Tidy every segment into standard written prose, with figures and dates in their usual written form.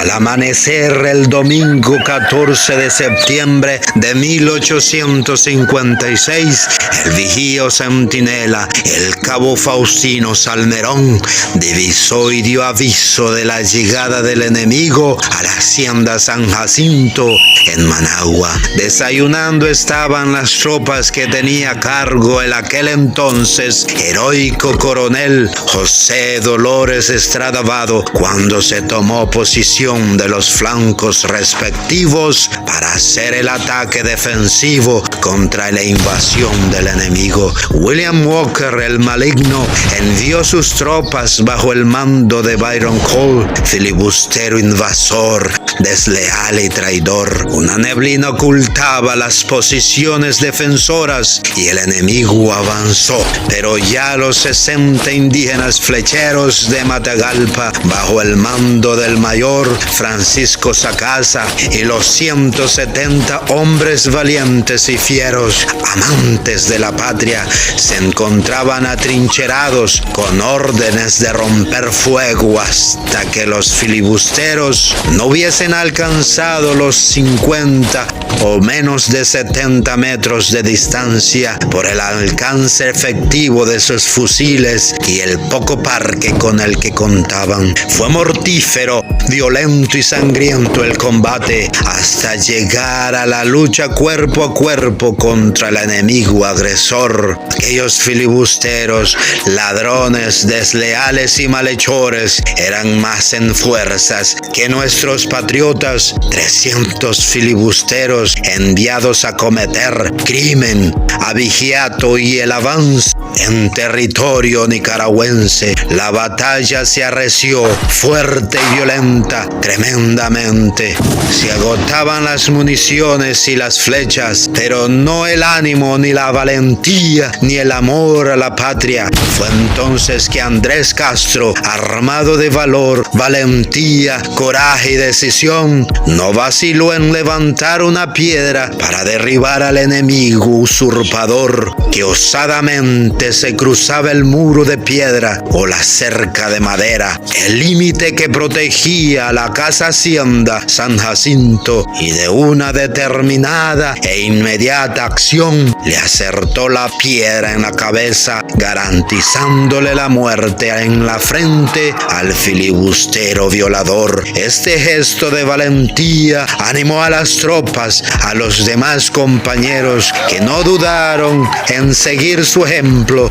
Al amanecer el domingo 14 de septiembre de 1856, el vigío centinela, el cabo Faustino Salmerón, divisó y dio aviso de la llegada del enemigo a la hacienda San Jacinto en Managua. Desayunando estaban las tropas que tenía a cargo el aquel entonces heroico coronel José Dolores Estrada Vado, cuando se tomó posición de los flancos respectivos para hacer el ataque defensivo contra la invasión del enemigo. William Walker el maligno envió sus tropas bajo el mando de Byron Cole, filibustero invasor, desleal y traidor. Una neblina ocultaba las posiciones defensoras y el enemigo avanzó, pero ya los 60 indígenas flecheros de Matagalpa, bajo el mando del mayor Francisco Sacasa, y los 170 hombres valientes y fieros, amantes de la patria, se encontraban atrincherados con órdenes de romper fuego hasta que los filibusteros no hubiesen alcanzado los 50 o menos de 70 metros de distancia por el alcance efectivo de sus fusiles y el poco parque con el que contaban. Fue mortífero, violento y sangriento el combate hasta llegar a la lucha cuerpo a cuerpo contra el enemigo agresor. Aquellos filibusteros, ladrones, desleales y malhechores, eran más en fuerzas que nuestros patriotas, 300 filibusteros enviados a cometer crimen, abigeato y el avance en territorio nicaragüense. La batalla se arreció fuerte y violenta, tremendamente. Se agotaban las municiones y las flechas, pero no el ánimo, ni la valentía, ni el amor a la patria. Fue entonces que Andrés Castro, armado de valor, valentía, coraje y decisión, no vaciló en levantar una piedra para derribar al enemigo usurpador que osadamente se cruzaba el muro de piedra o la cerca de madera, el límite que protegía la casa hacienda San Jacinto, y de una determinada e inmediata acción le acertó la piedra en la cabeza, garantizándole la muerte en la frente al filibustero violador. Este gesto de valentía animó a las tropas, a los demás compañeros, que no dudaron en seguir su ejemplo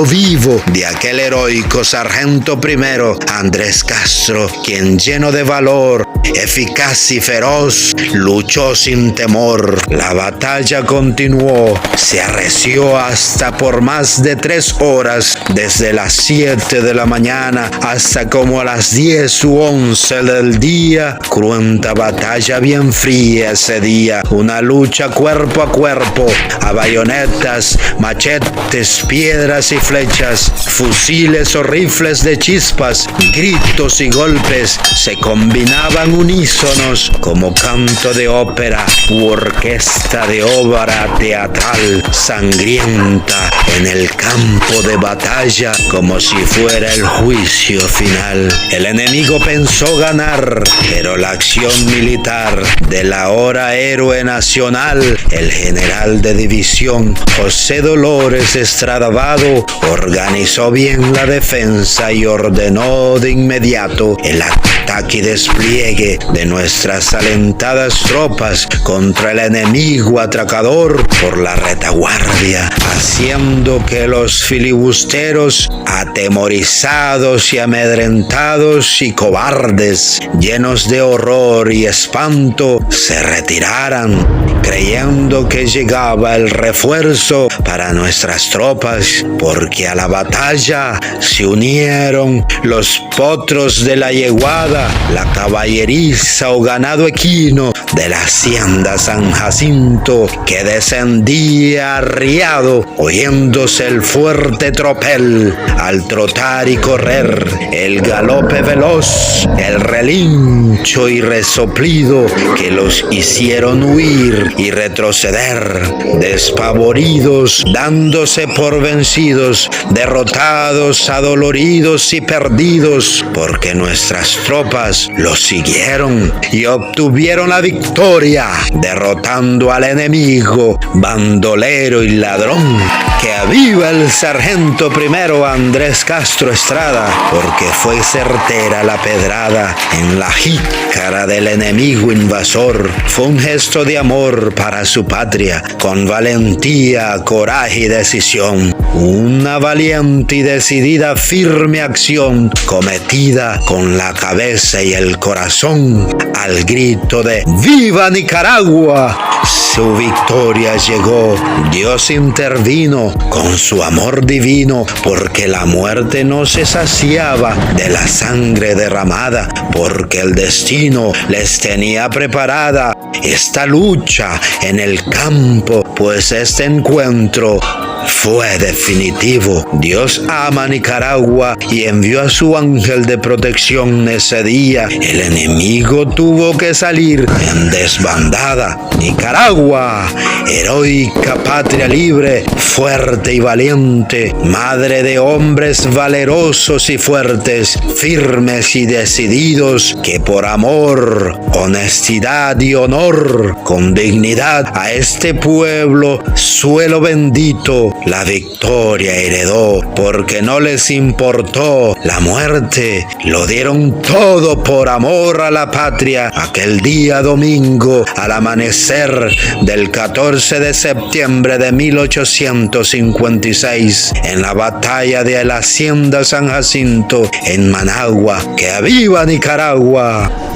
vivo de aquel heroico sargento primero, Andrés Castro, quien lleno de valor, eficaz y feroz, luchó sin temor. La batalla continuó, se arreció hasta por más de 3 horas, desde las 7 de la mañana hasta como a las 10 u 11 del día. Cruenta batalla bien fría ese día, una lucha cuerpo a cuerpo, a bayonetas, machetes, piedras y flechas, fusiles o rifles de chispas, gritos y golpes se combinaban unísonos como canto de ópera u orquesta de obra teatral sangrienta en el campo de batalla, como si fuera el juicio final. El enemigo pensó ganar, pero la acción militar del ahora héroe nacional, el general de división José Dolores Estrada Vado, organizó bien la defensa y ordenó de inmediato el ataque y despliegue de nuestras alentadas tropas contra el enemigo atracador por la retaguardia, haciendo que los filibusteros, atemorizados y amedrentados y cobardes, llenos de horror y espanto, se retiraran, creyendo que llegaba el refuerzo para nuestras tropas, porque a la batalla se unieron los potros de la yeguada, la caballeriza o ganado equino de la hacienda San Jacinto, que descendía arriado, oyendo elevándose el fuerte tropel, al trotar y correr, el galope veloz, el relincho y resoplido que los hicieron huir y retroceder, despavoridos, dándose por vencidos, derrotados, adoloridos y perdidos, porque nuestras tropas los siguieron y obtuvieron la victoria, derrotando al enemigo, bandolero y ladrón. Que aviva el sargento primero Andrés Castro Estrada, porque fue certera la pedrada en la jícara del enemigo invasor. Fue un gesto de amor para su patria, con valentía, coraje y decisión. Una valiente y decidida firme acción, cometida con la cabeza y el corazón, al grito de ¡Viva Nicaragua! Su victoria llegó, Dios intervino con su amor divino, porque la muerte no se saciaba de la sangre derramada, porque el destino les tenía preparada esta lucha en el campo, pues este encuentro fue definitivo. Dios ama a Nicaragua y envió a su ángel de protección ese día. El enemigo tuvo que salir en desbandada. Nicaragua, heroica patria libre, fuerte y valiente, madre de hombres valerosos y fuertes, firmes y decididos, que por amor, honestidad y honor, con dignidad a este pueblo, suelo bendito, la victoria heredó, porque no les importó la muerte, lo dieron todo por amor a la patria. Aquel día domingo, al amanecer del 14 de septiembre de 1856, en la batalla de la Hacienda San Jacinto, en Managua. ¡Que viva Nicaragua!